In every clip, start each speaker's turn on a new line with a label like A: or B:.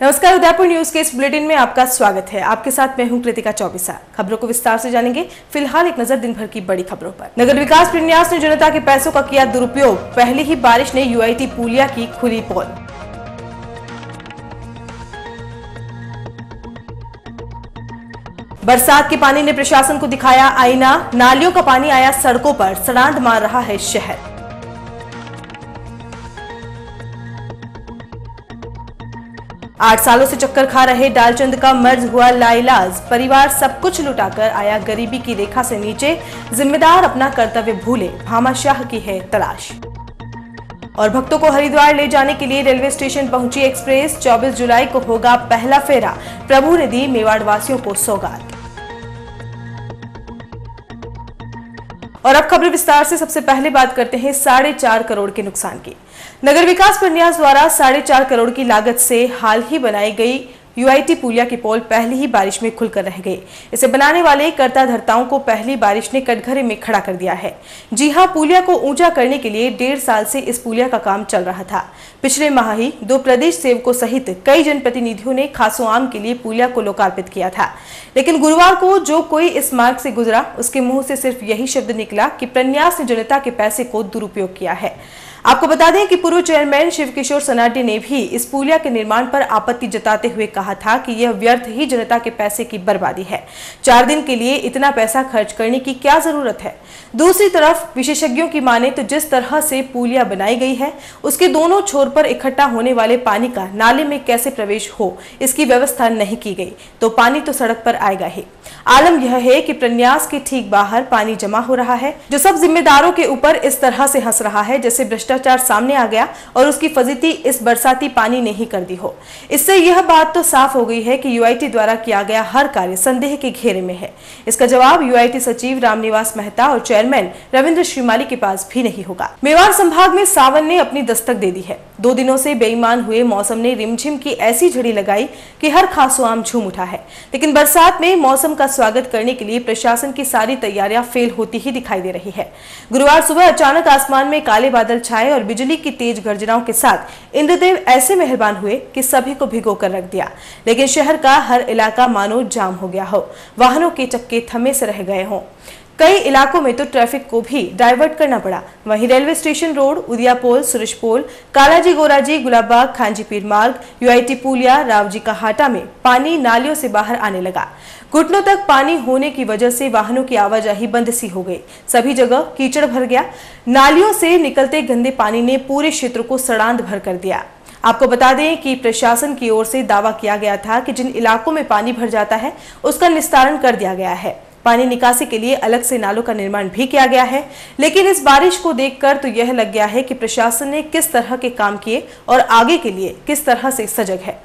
A: नमस्कार, उदयपुर न्यूज के इस बुलेटिन में आपका स्वागत है। आपके साथ मैं हूं कृतिका चौबीसा। खबरों को विस्तार से जानेंगे। फिलहाल एक नजर दिन भर की बड़ी खबरों पर। नगर विकास प्रन्यास ने जनता के पैसों का किया दुरुपयोग। पहली ही बारिश ने यूआईटी पुलिया की खुली पोल। बरसात के पानी ने प्रशासन को दिखाया आईना। नालियों का पानी आया सड़कों पर, सड़ांध मार रहा है शहर। 8 सालों से चक्कर खा रहे डालचंद का मर्ज हुआ लाइलाज। परिवार सब कुछ लुटाकर आया गरीबी की रेखा से नीचे। जिम्मेदार अपना कर्तव्य भूले, भामाशाह की है तलाश। और भक्तों को हरिद्वार ले जाने के लिए रेलवे स्टेशन पहुंची एक्सप्रेस। 24 जुलाई को होगा पहला फेरा। प्रभु ने दी मेवाड़ वासियों को सौगात। और अब खबर विस्तार से। सबसे पहले बात करते हैं 4.5 करोड़ के नुकसान की। नगर विकास प्रन्यास द्वारा 4.5 करोड़ की लागत से हाल ही बनाई गई यूआईटी पुलिया की पोल पहली ही बारिश में खुलकर रह गई। इसे बनाने वाले कर्ता धर्ताओं को पहली बारिश ने कटघरे में खड़ा कर दिया है। जी हां, पुलिया को ऊंचा करने के लिए 1.5 साल से इस पुलिया का काम चल रहा था। पिछले माह ही 2 प्रदेश सेवकों सहित कई जनप्रतिनिधियों ने खासोआम के लिए पुलिया को लोकार्पित किया था। लेकिन गुरुवार को जो कोई इस मार्ग से गुजरा, उसके मुंह से सिर्फ यही शब्द निकला कि प्रन्यास ने जनता के पैसे को दुरुपयोग किया है। आपको बता दें कि पूर्व चेयरमैन शिव किशोर सनाडे ने भी इस पुलिया के निर्माण पर आपत्ति जताते हुए कहा था कि यह व्यर्थ ही जनता के पैसे की बर्बादी है। 4 दिन के लिए इतना पैसा खर्च करने की क्या जरूरत है। दूसरी तरफ विशेषज्ञों की माने तो जिस तरह से पुलिया बनाई गई है, उसके दोनों छोर पर इकट्ठा होने वाले पानी का नाले में कैसे प्रवेश हो, इसकी व्यवस्था नहीं की गई तो पानी तो सड़क पर आएगा ही। आलम यह है कि प्रन्यास के ठीक बाहर पानी जमा हो रहा है, जो सब जिम्मेदारों के ऊपर इस तरह से हंस रहा है जैसे भ्रष्टाचार सामने आ गया और उसकी फजीती इस बरसाती पानी ने ही कर दी हो। इससे यह बात तो साफ हो गई है कि यूआईटी द्वारा किया गया हर कार्य संदेह के घेरे में है। इसका जवाब यूआईटी सचिव रामनिवास मेहता और चेयरमैन रविंद्र श्रीमाली के पास भी नहीं होगा। मेवाड़ संभाग में सावन ने अपनी दस्तक दे दी है। 2 दिनों से बेईमान हुए मौसम ने रिमझिम की ऐसी झड़ी लगाई कि हर खासोआम झूम उठा है। लेकिन बरसात में मौसम का स्वागत करने के लिए प्रशासन की सारी तैयारियां फेल होती ही दिखाई दे रही है। गुरुवार सुबह अचानक आसमान में काले बादल छाए और बिजली की तेज गर्जनाओं के साथ इंद्रदेव ऐसे मेहरबान हुए कि सभी को भिगो कर रख दिया। लेकिन शहर का हर इलाका मानो जाम हो गया हो, वाहनों के चक्के थमे से रह गए हों। कई इलाकों में तो ट्रैफिक को भी डाइवर्ट करना पड़ा। वहीं रेलवे स्टेशन रोड, उदिया पोल, सुरेश पोल, कालाजी गोराजी, गुलाबबाग, खांजी पीर मार्ग, यूआईटी पुलिया, रावजी का हाटा में पानी नालियों से बाहर आने लगा। घुटनों तक पानी होने की वजह से वाहनों की आवाजाही बंद सी हो गई। सभी जगह कीचड़ भर गया। नालियों से निकलते गंदे पानी ने पूरे क्षेत्र को सड़ांध भर कर दिया। आपको बता दें कि प्रशासन की ओर से दावा किया गया था कि जिन इलाकों में पानी भर जाता है उसका निस्तारण कर दिया गया है। पानी निकासी के लिए अलग से नालों का निर्माण भी किया गया है। लेकिन इस बारिश को देखकर तो यह लग गया है कि प्रशासन ने किस तरह के काम किए और आगे के लिए किस तरह से सजग है।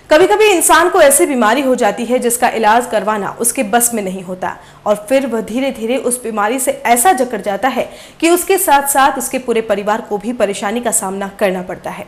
A: कभी कभी इंसान को ऐसी बीमारी हो जाती है जिसका इलाज करवाना उसके बस में नहीं होता और फिर वह धीरे धीरे उस बीमारी से ऐसा जकड़ जाता है कि उसके साथ साथ उसके पूरे परिवार को भी परेशानी का सामना करना पड़ता है।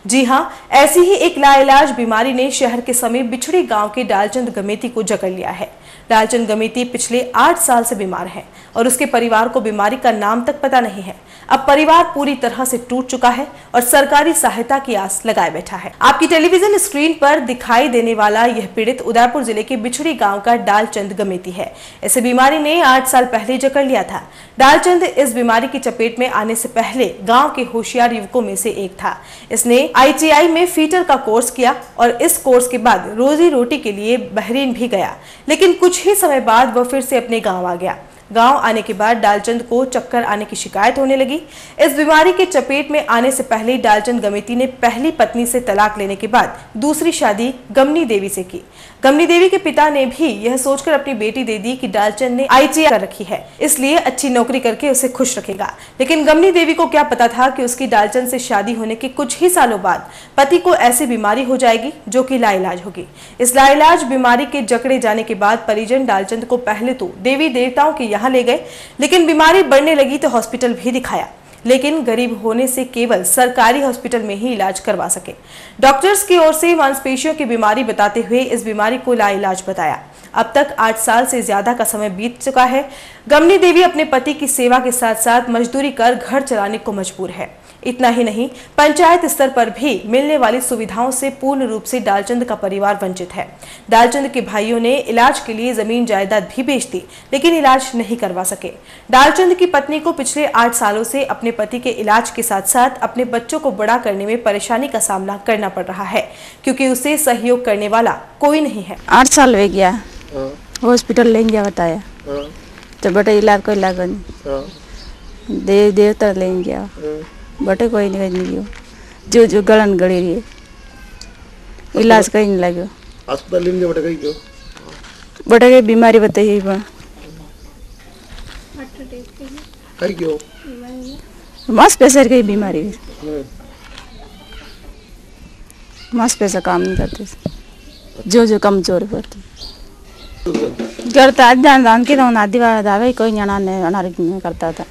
A: जी हां, ऐसी ही एक लाइलाज बीमारी ने शहर के समीप बिछड़ी गांव के डालचंद गमेती को जकड़ लिया है। डालचंद गमेती पिछले 8 साल से बीमार है और उसके परिवार को बीमारी का नाम तक पता नहीं है। अब परिवार पूरी तरह से टूट चुका है और सरकारी सहायता की आस लगाए बैठा है। आपकी टेलीविजन स्क्रीन पर दिखाई देने वाला यह पीड़ित उदयपुर जिले के बिछड़ी गांव का डालचंद गमेती है। इसे बीमारी ने 8 साल पहले जकड़ लिया था। डालचंद इस बीमारी की चपेट में आने से पहले गांव के होशियार युवकों में से एक था। इसने ITI में फीटर का कोर्स किया और इस कोर्स के बाद रोजी रोटी के लिए बहरीन भी गया। लेकिन कुछ ही समय बाद वह फिर से अपने गाँव आ गया। गांव आने के बाद डालचंद को चक्कर आने की शिकायत होने लगी। इस बीमारी के चपेट में आने से पहले डालचंद गमेती ने पहली पत्नी से तलाक लेने के बाद दूसरी शादी गमनी देवी से की। गमनी देवी के पिता ने भी यह सोचकर अपनी बेटी दे दी कि डालचंद ने ITI कर रखी है, इसलिए अच्छी नौकरी करके उसे खुश रखेगा। लेकिन गमनी देवी को क्या पता था कि उसकी डालचंद से शादी होने के कुछ ही सालों बाद पति को ऐसी बीमारी हो जाएगी जो कि लाइलाज होगी। इस लाइलाज बीमारी के जकड़े जाने के बाद परिजन डालचंद को पहले तो देवी देवताओं के यहाँ ले गए, लेकिन बीमारी बढ़ने लगी तो हॉस्पिटल भी दिखाया, लेकिन गरीब होने से केवल सरकारी हॉस्पिटल में ही इलाज करवा सके। डॉक्टर्स की ओर से मांसपेशियों की बीमारी बताते हुए इस बीमारी को लाइलाज बताया। अब तक 8 साल से ज्यादा का समय बीत चुका है। गमनी देवी अपने पति की सेवा के साथ साथ मजदूरी कर घर चलाने को मजबूर है। इतना ही नहीं, पंचायत स्तर पर भी मिलने वाली सुविधाओं से पूर्ण रूप से डालचंद का परिवार वंचित है। डालचंद के भाइयों ने इलाज के लिए जमीन जायदाद भी बेच दी, लेकिन इलाज नहीं करवा सके। डालचंद की पत्नी को पिछले 8 सालों से अपने पति के इलाज के साथ साथ अपने बच्चों को बड़ा करने में परेशानी का सामना करना पड़ रहा है, क्योंकि उसे सहयोग करने वाला कोई नहीं है।
B: 8 साल हो गया, हॉस्पिटल लेंगे गया बताया तो बेटा इलाज कोई लगा नहीं, देवता लेंगे गया बटे कोई नहीं गई, जो गलन गड़ी रही इलाज कहीं नहीं लगे।
C: अस्पताल लेंगे बटे कहीं क्यों?
B: बटे की बीमारी बताइए
C: कहीं क्यों?
B: मांसपेशियों की बीमारी, मांसपेशियां काम नहीं करते, जो कमजोर पड़ती करता जान के आदि वाला दावे कोई अनारोग्य में करता था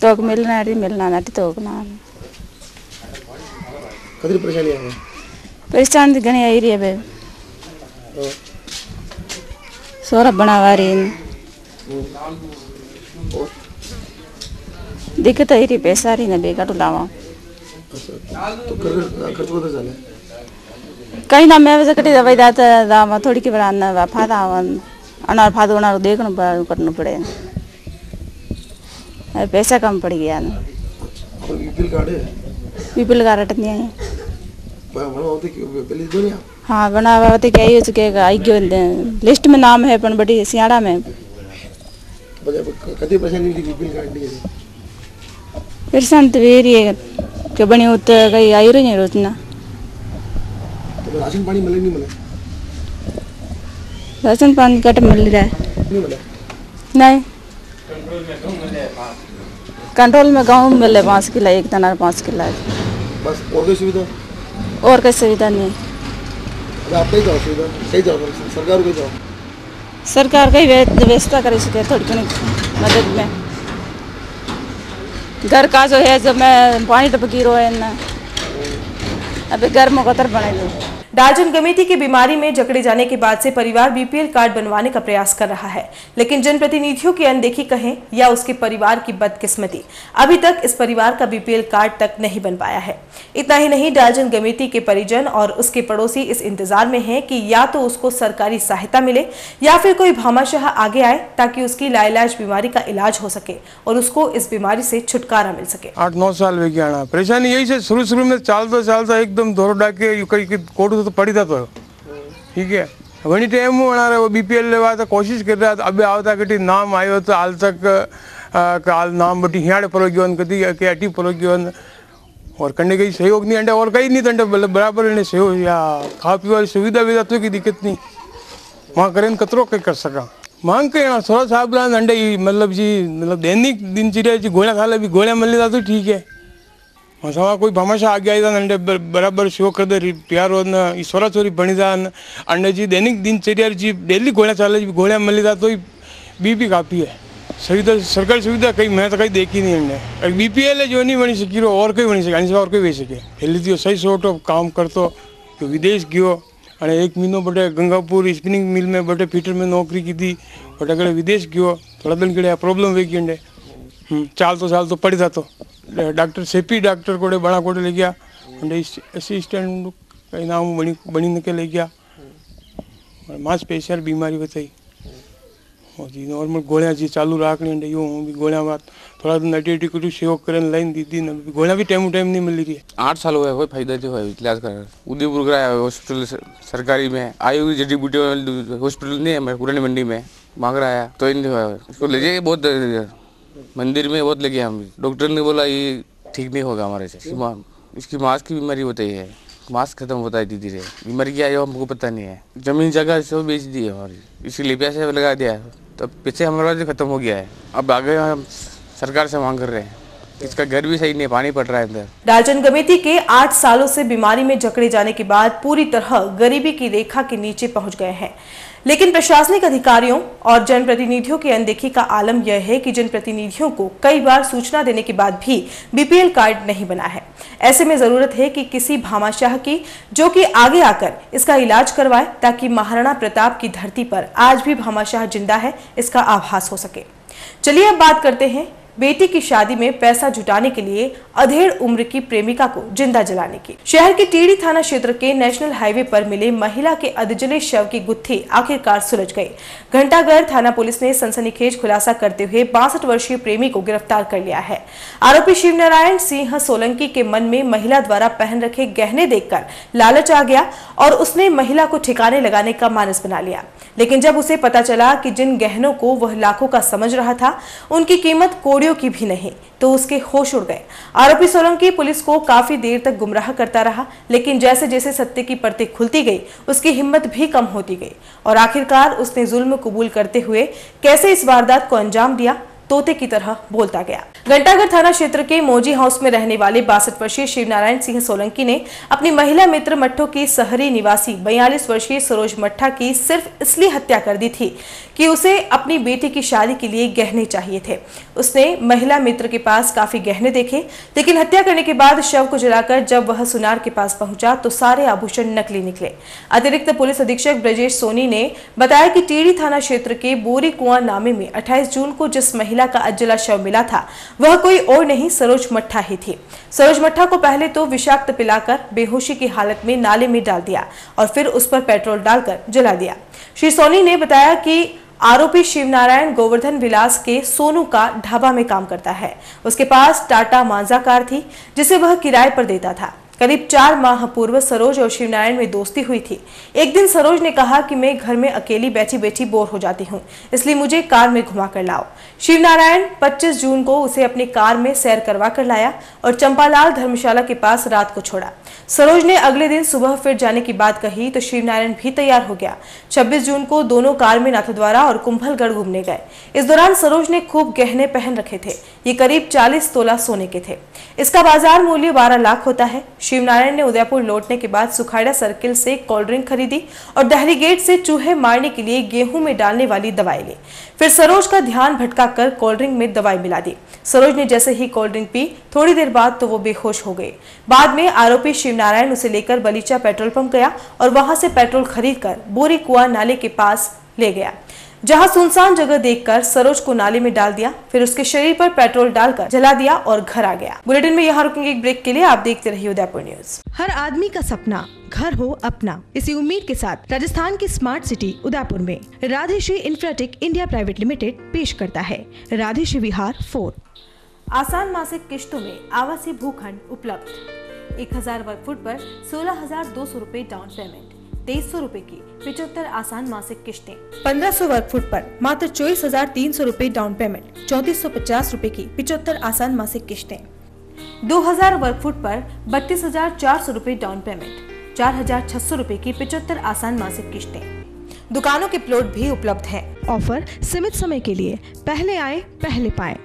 B: तो मिलना तो
C: कदर परेशानी है?
B: परेशानी घनी आई रही है, सोरा बनावा रही दिक्कत आई रही, पैसा रही ना बेगा तो लावा
C: तो खर्च होता चले
B: कहीं ना मैं वैसे कटी दवाई दाता दामा थोड़ी की बनाना फादा अनार फादो अनार देखना करना पड़े, पैसा कम पड़ गया ना। बीपीएल कार्ड नहीं है? हाँ बनावा होते क्या ही चुके आई क्यों लिस्ट में नाम है पण बड़ी सियाड़ा में परेशान तो वेरी है कि बनी होत कहीं आई रही रोजना।
C: राशन पानी मिले नहीं मिले?
B: राशन पानी कट मिल रहा है नहीं, कंट्रोल में गाँव में मिले 5 किलो, एक तना 5 किलो
C: बस। और कोई सुविधा?
B: और कोई सुविधा नहीं।
C: आप कहीं जाओ सुविधा, कहीं जाओ सरकार को जाओ,
B: सरकार कहीं व्यवस्था कर सके थोड़ी घनी मदद में। घर का जो है जब मैं पानी टपकी रो है ना, अभी घर में कतर बने दो।
A: डालचंद गमेती की बीमारी में जकड़े जाने के बाद से परिवार बीपीएल कार्ड बनवाने का प्रयास कर रहा है, लेकिन जनप्रतिनिधियों की अनदेखी कहें या उसके परिवार की बदकिस्मती, अभी तक इस परिवार का बीपीएल कार्ड तक नहीं बन पाया है। इतना ही नहीं, डालचंद गमेती के परिजन और उसके पड़ोसी इस इंतजार में हैं कि या तो उसको सरकारी सहायता मिले या फिर कोई भामाशाह आगे आए ताकि उसकी लाइलाज बीमारी का इलाज हो सके और उसको इस बीमारी से छुटकारा मिल सके।
D: 8-9 साल हो गया। परेशानी यही से शुरू में चालता एकदम दौड़ डाके कोर्ट तो पड़ी था, तो ठीक है वही टाइम बना रहे वो बीपीएल लेवा तो कोशिश कर रहा था। अभी आवता कटी नाम आयो तो हाल तक काल नाम बटी हियाड़े पलो गयो कदी के अटी पलो गयो और कन्ने कहीं सहयोग नहीं अंडे और कहीं नहीं अंडे बराबर इन्हें सहयोग या खा पी वाली सुविधा भी तो की दिक्कत नहीं वहाँ करें कतरो कहीं कर सका मांग के थोड़ा साहब अंडे मतलब दैनिक दिनचर्या जी गोलियां खा ले भी गोलियां मिल लेता तो ठीक है। सवा कोई भामाशा आगे आई अंडे बराबर शो कर दे प्यार ईश्वरा चोरी बनी था अंडे जी दैनिक दिनचर्या जी डेली गोलियां चाले जी गोलियां मिली था तो भी काफ़ी है। सुविधा सरकारी सुविधा कहीं मैं तो कहीं देखी नहीं अंडे बीपीएल जो नहीं बनी सकी और कोई बनी सके और कोई बनी सके हेली थी सही सोटो काम करतो तो विदेश गयो अने 1 महीनो बटे गंगापुर स्पिनिंग मिल में बटे फीटर में नौकरी की थी बटे अगर विदेश गयो थोड़ा दिन के लिए प्रॉब्लम वे अंडे चाल तो पड़ी था तो डॉक्टर सेपी डॉक्टर कोड़े बड़ा कोड़े ले गया असिस्टेंट कहीं नाम बनी के ले गया मांसपेशियां बीमारी बताई और जी नॉर्मल गोलियां जी चालू रखनी अंडे यूँ भी गोलियां बात थोड़ा दिन अटी कुछ सहयोग कर लाइन दी थी गोलियां भी टाइम नहीं मिल रही है।
E: 8 साल हुआ है कोई फायदा जो है इलाज कर उदयपुर गया हॉस्पिटल सरकारी में आयुर्वेदिक जड़ी बूटी हॉस्पिटल नहीं है पुरानी मंडी में मांग रहा है तो नहीं हुआ। इसको ले जाइए, बहुत मंदिर में बहुत ले गया हम। डॉक्टर ने बोला ये ठीक नहीं होगा हमारे से। इसकी मांस की बीमारी होती है, मांस खत्म होता है धीरे धीरे। बीमारी क्या है हमको पता नहीं है। जमीन जगह सब बेच दी है हमारी, इसीलिए पैसे लगा दिया है। तो पैसे हमारा खत्म हो गया है। अब आगे हम सरकार से मांग कर रहे हैं। इसका घर भी सही नहीं है, पानी पड़ रहा है अंदर।
A: राजन गमेती के 8 सालों से बीमारी में जकड़े जाने के बाद पूरी तरह गरीबी की रेखा के नीचे पहुंच गए हैं। लेकिन प्रशासनिक अधिकारियों और जनप्रतिनिधियों की अनदेखी का आलम यह है कि जनप्रतिनिधियों को कई बार सूचना देने के बाद भी बीपीएल कार्ड नहीं बना है। ऐसे में जरूरत है कि किसी भामाशाह की जो कि आगे आकर इसका इलाज करवाए, ताकि महाराणा प्रताप की धरती पर आज भी भामाशाह जिंदा है इसका आभास हो सके। चलिए अब बात करते हैं बेटी की शादी में पैसा जुटाने के लिए अधेड़ उम्र की प्रेमिका को जिंदा जलाने की। शहर के टीडी थाना क्षेत्र के नेशनल हाईवे पर मिले महिला के अधजले शव की गुत्थी आखिरकार सुलझ गई। घंटाघर थाना पुलिस ने सनसनीखेज खुलासा करते हुए 62 वर्षीय प्रेमी को गिरफ्तार कर लिया है। आरोपी शिवनारायण सिंह सोलंकी के मन में महिला द्वारा पहन रखे गहने देखकर लालच आ गया और उसने महिला को ठिकाने लगाने का मानस बना लिया। लेकिन जब उसे पता चला कि जिन गहनों को वह लाखों का समझ रहा था उनकी कीमत कोड़ियों की भी नहीं, तो उसके होश उड़ गए। आरोपी सोलंकी पुलिस को काफी देर तक गुमराह करता रहा, लेकिन जैसे जैसे सत्य की परतें खुलती गई उसकी हिम्मत भी कम होती गई और आखिरकार उसने जुल्म कबूल करते हुए कैसे इस वारदात को अंजाम दिया तोते की तरह बोलता गया। घंटाघर थाना क्षेत्र के मोजी हाउस में रहने वाले 62 वर्षीय शिवनारायण सिंह सोलंकी ने अपनी महिला मित्र मट्ठो की शहरी निवासी 42 वर्षीय सरोज मट्ठा की सिर्फ इसलिए हत्या कर दी थी कि उसे अपनी बेटी की शादी के लिए गहने चाहिए थे। उसने महिला मित्र के पास काफी गहने देखे, लेकिन हत्या करने के बाद शव को जलाकर जब वह सुनार के पास पहुंचा तो सारे आभूषण नकली निकले। अतिरिक्त पुलिस अधीक्षक ब्रजेश सोनी ने बताया कि टीडी थाना क्षेत्र के बोरी कुआं नामे में 28 जून को जिस महिला का अज्जला शव मिला था वह कोई और नहीं सरोज मट्ठा ही थी। सरोज मट्ठा को पहले तो विषाक्त पिलाकर बेहोशी की हालत में नाले में डाल दिया और फिर उस पर पेट्रोल डालकर जला दिया। श्री सोनी ने बताया कि आरोपी शिवनारायण गोवर्धन विलास के सोनू का ढाबा में काम करता है। उसके पास टाटा मांजा कार थी जिसे वह किराए पर देता था। करीब 4 माह पूर्व सरोज और शिवनारायण में दोस्ती हुई थी। एक दिन सरोज ने कहा कि मैं घर में अकेली बैठी बैठी बोर हो जाती हूँ, इसलिए मुझे कार में घुमा कर लाओ। शिवनारायण 25 जून को उसे अपनी कार में सैर करवा कर लाया और चंपालाल धर्मशाला के पास रात को छोड़ा। सरोज ने अगले दिन सुबह फिर जाने की बात कही तो शिवनारायण भी तैयार हो गया। 26 जून को दोनों कार में नाथद्वारा और कुंभलगढ़ घूमने गए। इस दौरान सरोज ने खूब गहने पहन रखे थे। ये करीब 40 तोला सोने के थे। इसका बाजार मूल्य 12 लाख होता है। शिवनारायण ने उदयपुर लौटने के बाद सुखाड़ा सर्किल से कोल्ड ड्रिंक खरीदी और दहली गेट से चूहे मारने के लिए गेहूं में डालने वाली दवाई ली। फिर सरोज का ध्यान भटकाकर कोल्ड ड्रिंक में दवाई मिला दी। सरोज ने जैसे ही कोल्ड ड्रिंक पी थोड़ी देर बाद तो वो बेहोश हो गई। बाद में आरोपी शिवनारायण उसे लेकर बलीचा पेट्रोल पंप गया और वहां से पेट्रोल खरीदकर बोरी कुआं नाले के पास ले गया, जहां सुनसान जगह देखकर सरोज को नाले में डाल दिया। फिर उसके शरीर पर पेट्रोल डालकर जला दिया और घर आ गया। बुलेटिन में यहाँ रुकेंगे एक ब्रेक के लिए। आप देखते रहिए उदयपुर न्यूज।
F: हर आदमी का सपना घर हो अपना, इसी उम्मीद के साथ राजस्थान की स्मार्ट सिटी उदयपुर में राधेश्री इंफ्राटेक इंडिया प्राइवेट लिमिटेड पेश करता है राधेश्री विहार 4।
A: आसान मासिक किश्तों में आवासीय भूखंड उपलब्ध। 1000 वर्ग फुट पर 16,200 रूपए डाउन पेमेंट, 2300 रूपए की 75 आसान मासिक किश्तें। 1500 वर्ग फुट पर मात्र 24,300 रूपए डाउन पेमेंट, 3450 रूपए की 75 आसान मासिक किश्तें। 2000 वर्ग फुट पर 32,400 रूपए डाउन पेमेंट, 4,600 रूपए की 75 आसान मासिक किश्तें। दुकानों के प्लॉट भी उपलब्ध हैं।
F: ऑफर सीमित समय के लिए, पहले आए पहले पाए।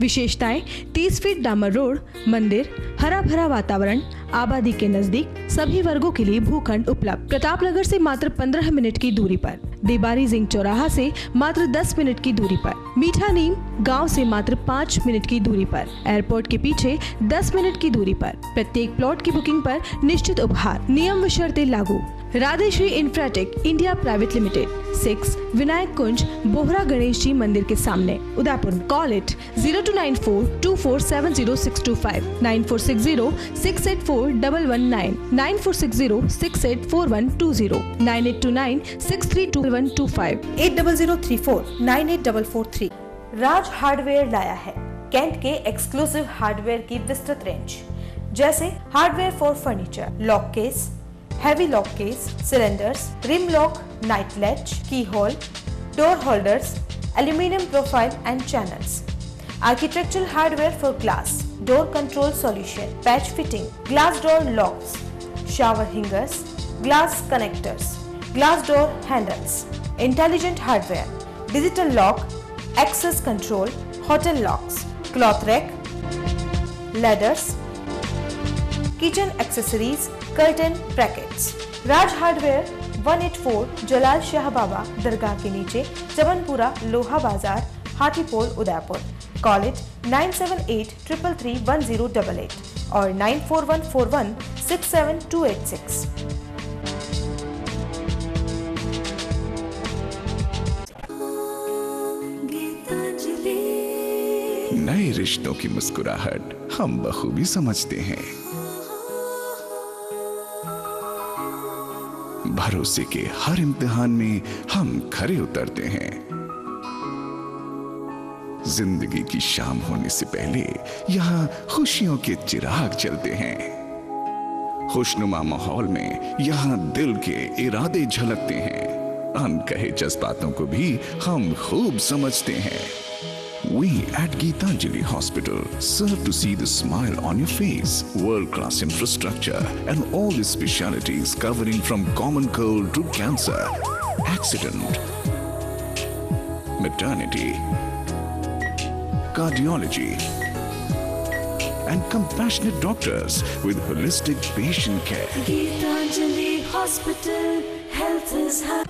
F: विशेषताएं 30 फीट डामर रोड, मंदिर, हरा भरा वातावरण, आबादी के नजदीक, सभी वर्गों के लिए भूखंड उपलब्ध। प्रतापनगर से मात्र 15 मिनट की दूरी पर, देबारी जिंग चौराहा से मात्र 10 मिनट की दूरी पर, मीठा नीम गांव से मात्र 5 मिनट की दूरी पर, एयरपोर्ट के पीछे 10 मिनट की दूरी पर। प्रत्येक प्लॉट की बुकिंग पर निश्चित उपहार, नियम व शर्तें लागू। Radheshri infratech India private limited, 6 Vinayak Kunj, Bohra Ganesh ji मंदिर के सामने, Udaipur. Call it 0294247065, 9460684119, 9460684120, 9829632125,
A: 8003498443। Raj hardware लाया है कैंट के एक्सक्लूसिव हार्डवेयर की विस्तृत रेंज, जैसे hardware for furniture, lock case, heavy lock case, cylinders, rim lock, night latch, key hole, door holders, aluminum profile and channels. Architectural hardware for glass, door control solution, patch fitting, glass door locks, shower hangers, glass connectors, glass door handles, intelligent hardware, digital lock, access control, hotel locks, cloth rack, ladders, kitchen accessories, curtain brackets. Raj hardware 184 जलाल शाह बाबा दरगाह के नीचे, चमनपुरा, लोहा बाजार, Hathipol, Udaipur. Call it 9783331088 और 9414167286.
G: नए रिश्तों की मुस्कुराहट हम बखूबी समझते हैं. भरोसे के हर इम्तिहान में हम खरे उतरते हैं. जिंदगी की शाम होने से पहले यहाँ खुशियों के चिराग जलते हैं. खुशनुमा माहौल में यहाँ दिल के इरादे झलकते हैं. अनकहे जज्बातों को भी हम खूब समझते हैं. We at Geetanjali Hospital serve to see the smile on your face. World-class infrastructure and all the specialities covering from common cold to cancer, accident, maternity, cardiology, and compassionate doctors with holistic patient care.
H: Geetanjali Hospital, health is high.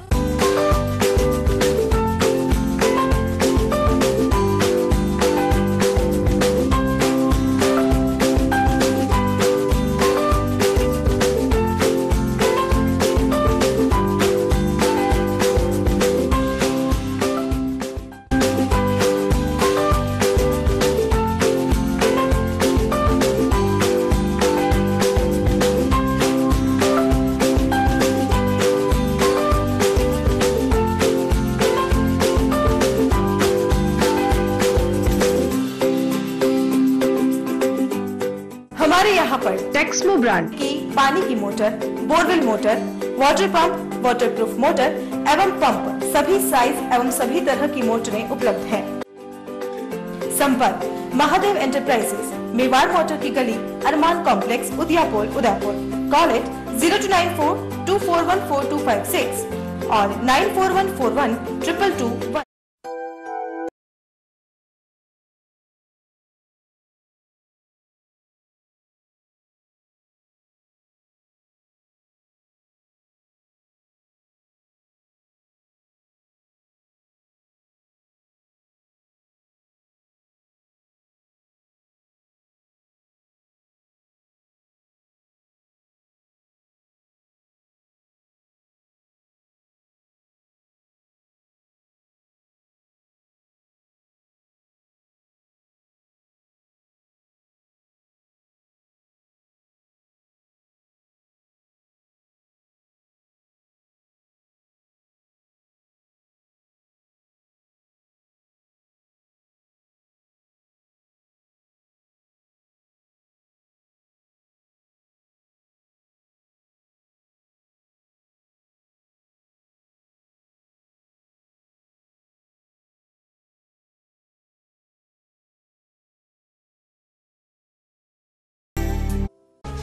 A: हमारे यहाँ पर Texmo brand की पानी की motor, borewell motor, water pump, waterproof motor एवं pump, सभी size एवं सभी तरह की मोटरें उपलब्ध हैं. संपर्क महादेव एंटरप्राइजेस, मेवाड़ मोटर की गली, Arman complex, Udaipur, Udaipur. Call it 0294241426 और 94141222.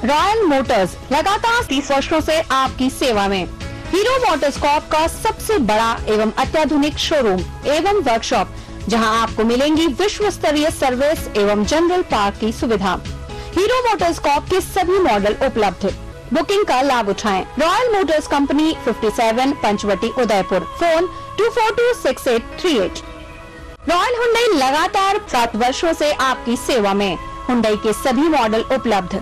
I: रॉयल मोटर्स लगातार 30 वर्षों से आपकी सेवा में. हीरो मोटर्सकॉर्प का सबसे बड़ा एवं अत्याधुनिक शोरूम एवं वर्कशॉप, जहां आपको मिलेंगी विश्व स्तरीय सर्विस एवं जनरल पार्क की सुविधा. हीरो मोटर्सकॉर्प के सभी मॉडल उपलब्ध. बुकिंग का लाभ उठाएं. Royal Motors company 57 Panchvati, Udaipur. Phone 24268838. Royal Hyundai लगातार 7 वर्षों से आपकी सेवा में. हुंडई के सभी मॉडल उपलब्ध.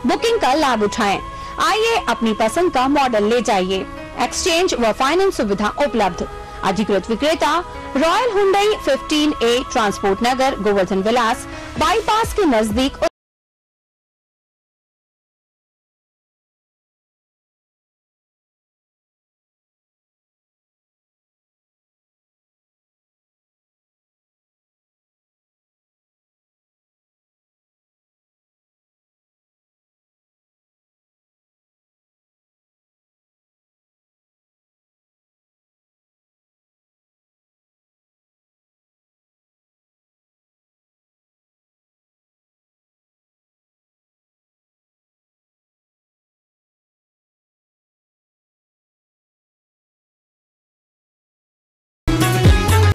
I: बुकिंग का लाभ उठाएं. आइए अपनी पसंद का मॉडल ले जाइए. एक्सचेंज व फाइनेंस सुविधा उपलब्ध. अधिकृत विक्रेता रॉयल हुंडई 15A, ट्रांसपोर्ट नगर, गोवर्धन विलास, बाईपास के नजदीक.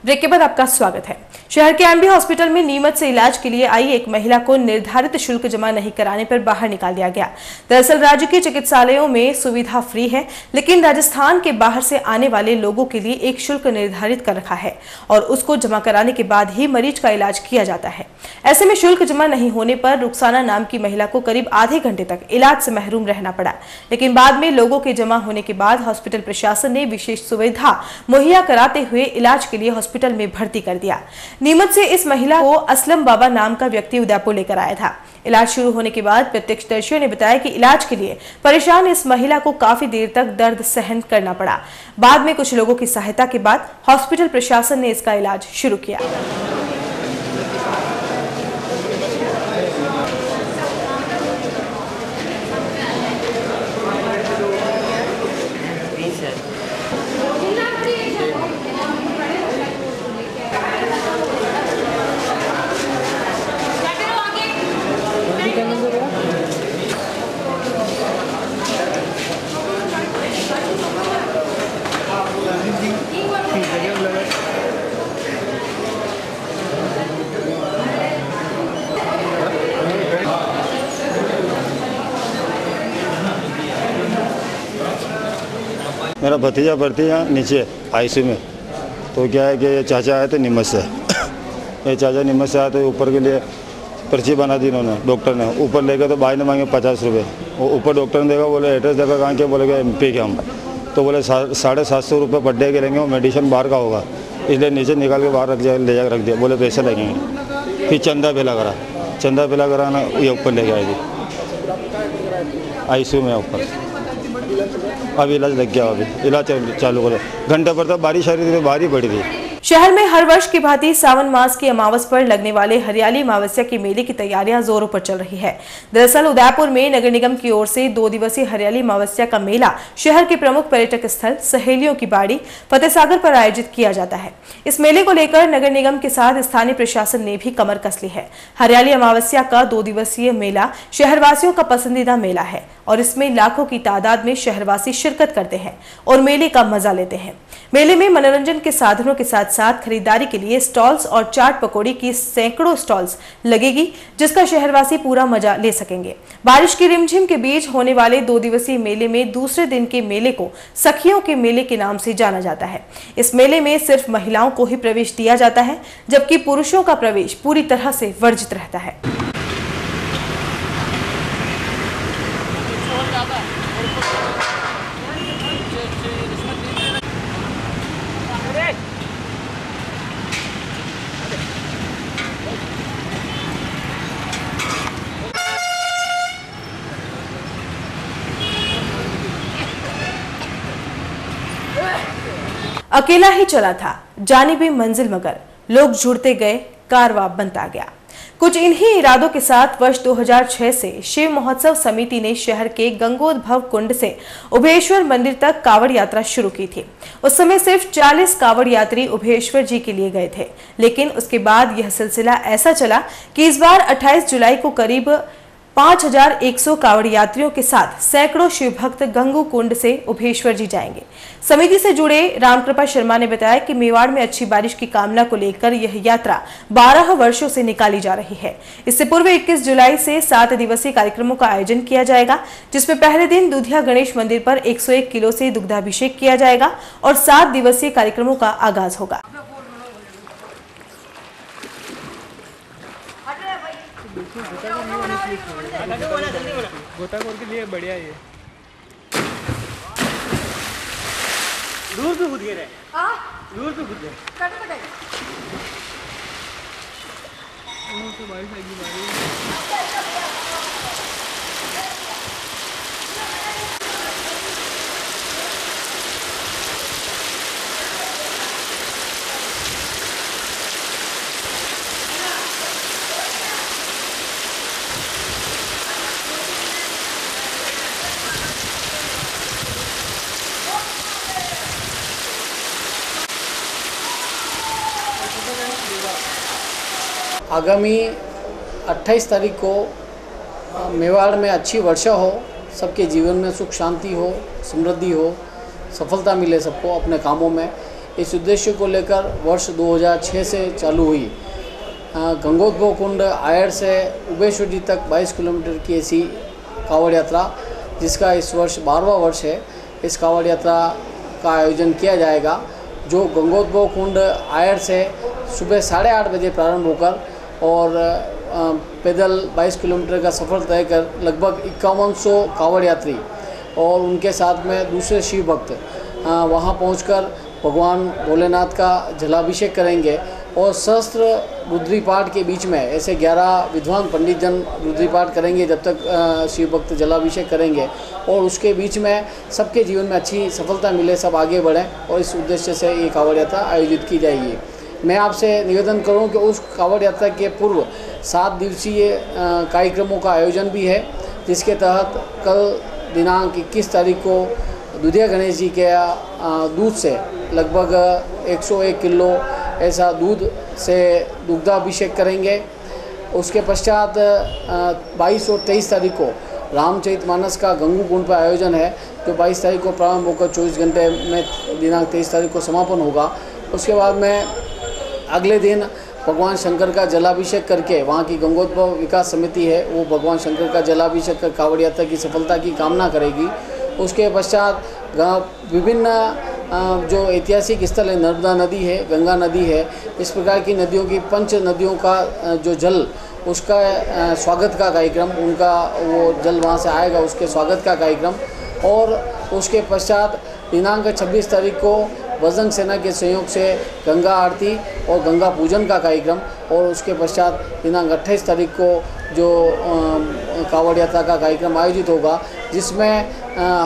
A: ब्रेक के बाद आपका स्वागत है। शहर के एमबी हॉस्पिटल में नीमच से इलाज के लिए आई एक महिला को निर्धारित शुल्क जमा नहीं कराने पर बाहर निकाल दिया गया। दरअसल राज्य के चिकित्सालयों में सुविधा फ्री है, लेकिन राजस्थान के बाहर से आने वाले लोगों के लिए एक शुल्क निर्धारित कर रखा है और उसको जमा कराने के बाद ही मरीज का इलाज किया जाता है। ऐसे में शुल्क जमा नहीं होने पर रुखसाना नाम की महिला को करीब आधे घंटे तक इलाज से महरूम रहना पड़ा, लेकिन बाद में लोगों के जमा होने के बाद हॉस्पिटल प्रशासन ने विशेष सुविधा मुहैया कराते हुए इलाज के लिए हॉस्पिटल में भर्ती कर दिया। नीमच से इस महिला को असलम बाबा नाम का व्यक्ति उदयपुर लेकर आया था। इलाज शुरू होने के बाद प्रत्यक्षदर्शियों ने बताया कि इलाज के लिए परेशान इस महिला को काफी देर तक दर्द सहन करना पड़ा। बाद में कुछ लोगों की सहायता के बाद हॉस्पिटल प्रशासन ने इसका इलाज शुरू किया।
J: मेरा भतीजा भर्ती यहाँ नीचे आईसीयू में। तो क्या है कि ये चाचा आए थे नीमच से। ये चाचा नीमच से आए तो ऊपर के लिए पर्ची बना दी इन्होंने, डॉक्टर ने। ऊपर लेके तो भाई ने मांगे 50 रुपये। वो ऊपर डॉक्टर ने देखा, बोले एड्रेस देखा कहाँ के, बोले MP के हम। तो बोले 750 रुपये पर डे के लेंगे, वो मेडिसिन बाहर का होगा, इसलिए नीचे निकाल के बाहर ले जाकर रख दिया। बोले पैसे लगेंगे। फिर चंदा पेला करा, चंदा पेला कराना ये ऊपर लेके आए थे ICU में ऊपर। अभी इलाज लग गया, अभी इलाज चालू करो। घंटे पर तो बारिश आ रही थी, तो बाहर ही पड़ी थी।
A: शहर में हर वर्ष की भांति सावन मास की अमावस पर लगने वाले हरियाली अमावस्या के मेले की तैयारियां जोरों पर चल रही है। दरअसल उदयपुर में नगर निगम की ओर से 2 दिवसीय हरियाली अमावस्या का मेला शहर के प्रमुख पर्यटक स्थल सहेलियों की बाड़ी फतेहसागर पर आयोजित किया जाता है। इस मेले को लेकर नगर निगम के साथ स्थानीय प्रशासन ने भी कमर कस ली है। हरियाली अमावस्या का 2 दिवसीय मेला शहरवासियों का पसंदीदा मेला है और इसमें लाखों की तादाद में शहरवासी शिरकत करते हैं और मेले का मजा लेते हैं। मेले में मनोरंजन के साधनों के साथ साथ खरीदारी के लिए स्टॉल्स और चाट पकौड़ी की सैकड़ों स्टॉल्स लगेगी, जिसका शहरवासी पूरा मजा ले सकेंगे। बारिश की रिमझिम के बीच होने वाले 2 दिवसीय मेले में दूसरे दिन के मेले को सखियों के मेले के नाम से जाना जाता है। इस मेले में सिर्फ महिलाओं को ही प्रवेश दिया जाता है, जबकि पुरुषों का प्रवेश पूरी तरह से वर्जित रहता है। अकेला ही चला था जानिबे मंजिल, मगर लोग जुड़ते गए, कारवां बनता गया। कुछ इन्हीं इरादों के साथ वर्ष 2006 से शिव महोत्सव समिति ने शहर के गंगोद्भव कुंड से उभयेश्वर मंदिर तक कावड़ यात्रा शुरू की थी। उस समय सिर्फ 40 कावड़ यात्री उभयेश्वर जी के लिए गए थे, लेकिन उसके बाद यह सिलसिला ऐसा चला कि इस बार 28 जुलाई को करीब 5100 कावड़ यात्रियों के साथ सैकड़ों शिव भक्त गंगू कुंड से उभयेश्वर जी जाएंगे। समिति से जुड़े रामकृपा शर्मा ने बताया कि मेवाड़ में अच्छी बारिश की कामना को लेकर यह यात्रा 12 वर्षों से निकाली जा रही है। इससे पूर्व 21 जुलाई से 7 दिवसीय कार्यक्रमों का आयोजन किया जाएगा, जिसमें पहले दिन दुधिया गणेश मंदिर पर 101 किलो से दुग्धाभिषेक किया जाएगा और 7 दिवसीय कार्यक्रमों का आगाज होगा।
K: गोताखोर के लिए बढ़िया है ये। दूर पे कूद गए, दूर पे कूद गए। बारिश आएगी।
L: आगामी 28 तारीख को मेवाड़ में अच्छी वर्षा हो, सबके जीवन में सुख शांति हो, समृद्धि हो, सफलता मिले सबको अपने कामों में, इस उद्देश्य को लेकर वर्ष 2006 से चालू हुई गंगोत्सव कुंड आयर से उबेश्वर जी तक 22 किलोमीटर की ऐसी कांवड़ यात्रा, जिसका इस वर्ष 12वां वर्ष है। इस कांवड़ यात्रा का आयोजन किया जाएगा, जो गंगोत्सव कुंड आयर से सुबह 8:30 बजे प्रारंभ होकर और पैदल 22 किलोमीटर का सफ़र तय कर लगभग 5100 कांवड़ यात्री और उनके साथ में दूसरे शिव भक्त वहां पहुंचकर भगवान भोलेनाथ का जलाभिषेक करेंगे और सहस्त्र रुद्री पाठ के बीच में ऐसे 11 विद्वान पंडित जन रुद्री पाठ करेंगे जब तक शिव भक्त जलाभिषेक करेंगे और उसके बीच में सबके जीवन में अच्छी सफलता मिले, सब आगे बढ़ें और इस उद्देश्य से ये कांवड़ यात्रा आयोजित की जाएगी। मैं आपसे निवेदन करूं कि उस कांवड़ यात्रा के पूर्व 7 दिवसीय कार्यक्रमों का आयोजन भी है, जिसके तहत कल दिनांक 21 तारीख को दुधिया गणेश जी के दूध से लगभग 101 किलो ऐसा दूध से दुग्धाभिषेक करेंगे। उसके पश्चात 22 और 23 तारीख को रामचरितमानस का गंगू कुंड पर आयोजन है, जो 22 तारीख को प्रारंभ होकर 24 घंटे में दिनांक 23 तारीख को समापन होगा। उसके बाद में अगले दिन भगवान शंकर का जलाभिषेक करके वहाँ की गंगोत्सव विकास समिति है, वो भगवान शंकर का जलाभिषेक कर कांवड़ यात्रा की सफलता की कामना करेगी। उसके पश्चात विभिन्न जो ऐतिहासिक स्थल है, नर्मदा नदी है, गंगा नदी है, इस प्रकार की नदियों की 5 नदियों का जो जल उसका स्वागत का कार्यक्रम, उनका वो जल वहाँ से आएगा, उसके स्वागत का कार्यक्रम और उसके पश्चात दिनांक 26 तारीख को बजरंग सेना के सहयोग से गंगा आरती और गंगा पूजन का कार्यक्रम और उसके पश्चात दिनांक 28 तारीख को जो कांवड़ यात्रा का कार्यक्रम आयोजित होगा, जिसमें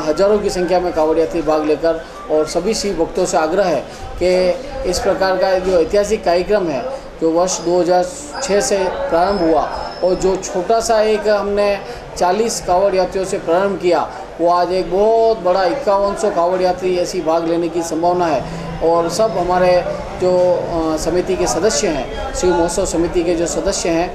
L: हजारों की संख्या में कांवड़ यात्री भाग लेकर और सभी शिव भक्तों से आग्रह है कि इस प्रकार का जो ऐतिहासिक कार्यक्रम है, जो वर्ष 2006 से प्रारंभ हुआ और जो छोटा सा एक हमने 40 कांवड़ यात्रियों से प्रारंभ किया, वो आज एक बहुत बड़ा 5100 कांवड़ यात्री ऐसी भाग लेने की संभावना है। और सब हमारे जो समिति के सदस्य हैं, शिव महोत्सव समिति के जो सदस्य हैं,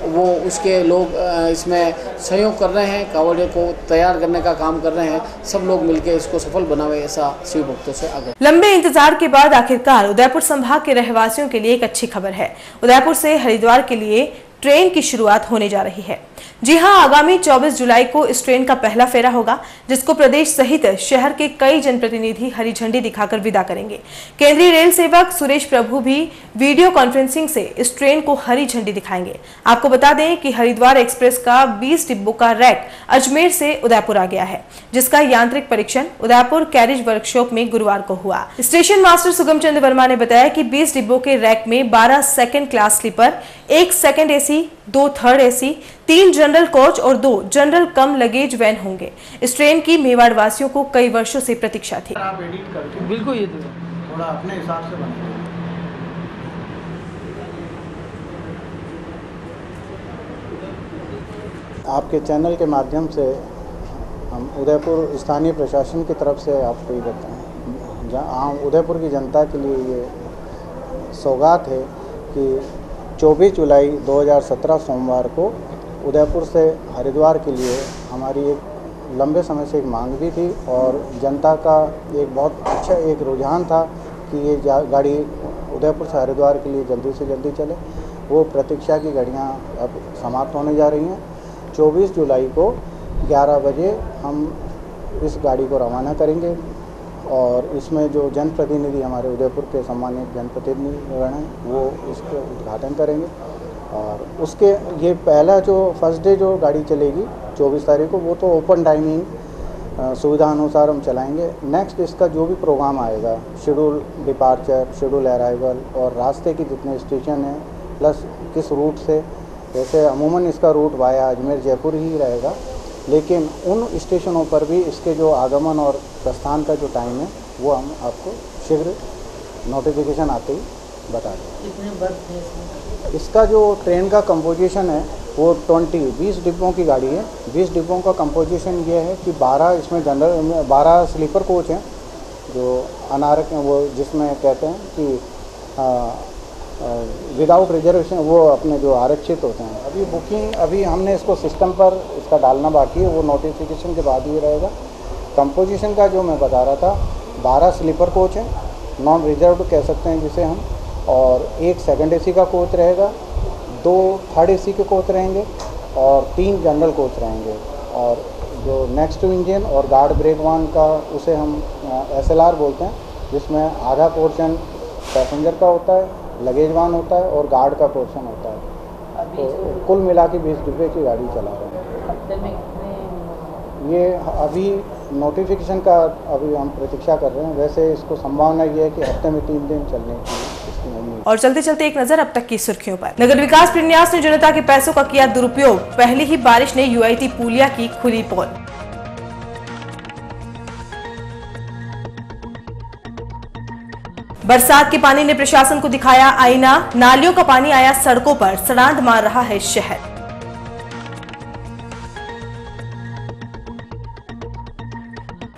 L: वो उसके लोग इसमें सहयोग कर रहे हैं, कांवड़ को तैयार करने का काम कर रहे हैं। सब लोग मिलकर इसको सफल बनावे, ऐसा शिव भक्तों से आग्रह।
A: लंबे इंतजार के बाद आखिरकार उदयपुर संभाग के रहवासियों के लिए एक अच्छी खबर है। उदयपुर से हरिद्वार के लिए ट्रेन की शुरुआत होने जा रही है। जी हां, आगामी 24 जुलाई को इस ट्रेन का पहला फेरा होगा, जिसको प्रदेश सहित शहर के कई जनप्रतिनिधि हरी झंडी दिखाकर विदा करेंगे। केंद्रीय रेल सेवक सुरेश प्रभु भी वीडियो कॉन्फ्रेंसिंग से इस ट्रेन को हरी झंडी दिखाएंगे। आपको बता दें कि हरिद्वार एक्सप्रेस का 20 डिब्बों का रैक अजमेर से उदयपुर आ गया है, जिसका यांत्रिक परीक्षण उदयपुर कैरेज वर्कशॉप में गुरुवार को हुआ। स्टेशन मास्टर सुगम चंद्र वर्मा ने बताया कि 20 डिब्बों के रैक में 12 second class sleeper, 1 second AC, 2 third AC, 3 general coach और 2 जनरल कम लगेज वैन होंगे। इस ट्रेन की मेवाड़ वासियों को कई वर्षों से प्रतीक्षा थी।
K: आप एडिट करके बिल्कुल ये थोड़ा अपने हिसाब से बनाइए।
M: आपके चैनल के माध्यम से हम उदयपुर स्थानीय प्रशासन की तरफ से आपको ये बताएं, जहाँ उदयपुर की जनता के लिए ये सौगात है कि 24 जुलाई 2017 सोमवार को उदयपुर से हरिद्वार के लिए हमारी एक लंबे समय से एक मांग भी थी और जनता का एक बहुत अच्छा एक रुझान था कि ये गाड़ी उदयपुर से हरिद्वार के लिए जल्दी से जल्दी चले। वो प्रतीक्षा की घड़ियाँ अब समाप्त होने जा रही हैं। 24 जुलाई को 11 बजे हम इस गाड़ी को रवाना करेंगे और इसमें जो जनप्रतिनिधि हमारे उदयपुर के सम्मानित जनप्रतिनिधिगण हैं, वो इसका उद्घाटन करेंगे और उसके ये पहला जो फर्स्ट डे जो गाड़ी चलेगी 24 तारीख को, वो तो ओपन टाइमिंग सुविधा अनुसार हम चलाएंगे। नेक्स्ट इसका जो भी प्रोग्राम आएगा, शेड्यूल डिपार्चर, शेड्यूल अराइवल और रास्ते के जितने स्टेशन हैं, प्लस किस रूट से, जैसे अमूमन इसका रूट वाया अजमेर जयपुर ही रहेगा, लेकिन उन स्टेशनों पर भी इसके जो आगमन और प्रस्थान का जो टाइम है वो हम आपको शीघ्र नोटिफिकेशन आते ही बता दें। इसका जो ट्रेन का कंपोजिशन है वो 20 डिब्बों की गाड़ी है। 20 डिब्बों का कंपोजिशन ये है कि 12 इसमें जनरल 12 स्लीपर कोच हैं जो अनारक हैं, वो जिसमें कहते हैं कि विदाउट रिजर्वेशन वो अपने जो आरक्षित होते हैं। अभी बुकिंग अभी हमने इसको सिस्टम पर इसका डालना बाकी है, वो नोटिफिकेशन के बाद ही रहेगा। कंपोजिशन का जो मैं बता रहा था, 12 स्लीपर कोच हैं, नॉन रिजर्व कह सकते हैं जिसे हम, और एक सेकंड एसी का कोच रहेगा, 2 थर्ड एसी के कोच रहेंगे और 3 जनरल कोच रहेंगे। और जो नेक्स्ट टू इंजन और गार्ड ब्रेक वान का उसे हम SLR बोलते हैं, जिसमें आधा पोर्शन पैसेंजर का होता है, लगेज वान होता है और गार्ड का पोर्शन होता है। तो कुल मिला के 20 डिब्बे की गाड़ी चला रहे हैं। ये अभी नोटिफिकेशन का अभी हम प्रतीक्षा कर रहे हैं। वैसे इसको संभावना ये है कि हफ्ते में 3 दिन चलने की इसकी उम्मीद।
A: और चलते चलते एक नजर अब तक की सुर्खियों पर। नगर विकास प्रन्यास ने जनता के पैसों का किया दुरुपयोग, पहली ही बारिश ने UIT पुलिया की खुली पोल। बरसात के पानी ने प्रशासन को दिखाया आईना, नालियों का पानी आया सड़कों पर, सड़ांध मार रहा है शहर।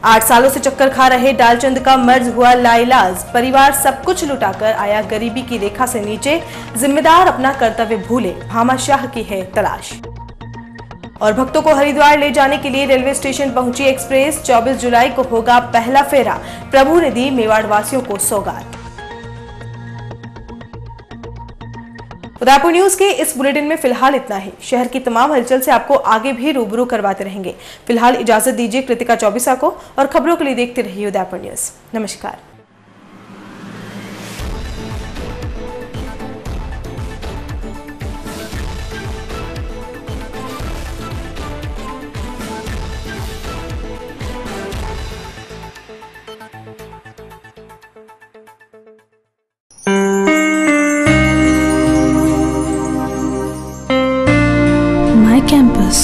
A: आठ सालों से चक्कर खा रहे डालचंद का मर्ज हुआ लाइलाज, परिवार सब कुछ लुटाकर आया गरीबी की रेखा से नीचे, जिम्मेदार अपना कर्तव्य भूले, भामाशाह की है तलाश। और भक्तों को हरिद्वार ले जाने के लिए रेलवे स्टेशन पहुंची एक्सप्रेस, 24 जुलाई को होगा पहला फेरा, प्रभु ने दी मेवाड़ वासियों को सौगात। उदयपुर न्यूज के इस बुलेटिन में फिलहाल इतना ही। शहर की तमाम हलचल से आपको आगे भी रूबरू करवाते रहेंगे। फिलहाल इजाजत दीजिए कृतिका चौबीसा को, और खबरों के लिए देखते रहिए उदयपुर न्यूज। नमस्कार।
F: Campus.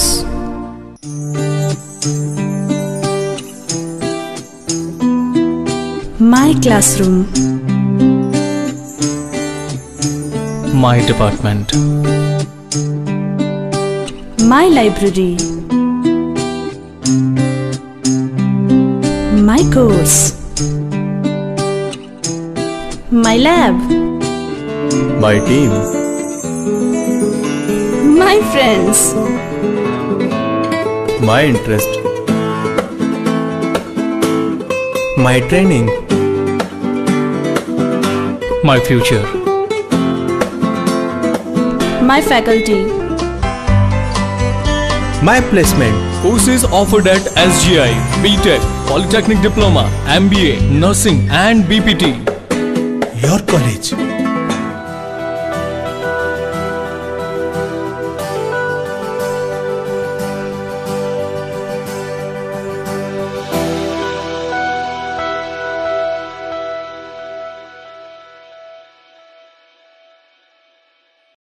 F: My classroom.
N: My department.
F: My library. My course. My lab.
N: My team.
F: My friends.
N: My interest. My training. My future.
F: My faculty.
N: My placement.
O: Courses offered at SGI, BTech, Polytechnic Diploma, MBA, Nursing and BPT.
N: Your college.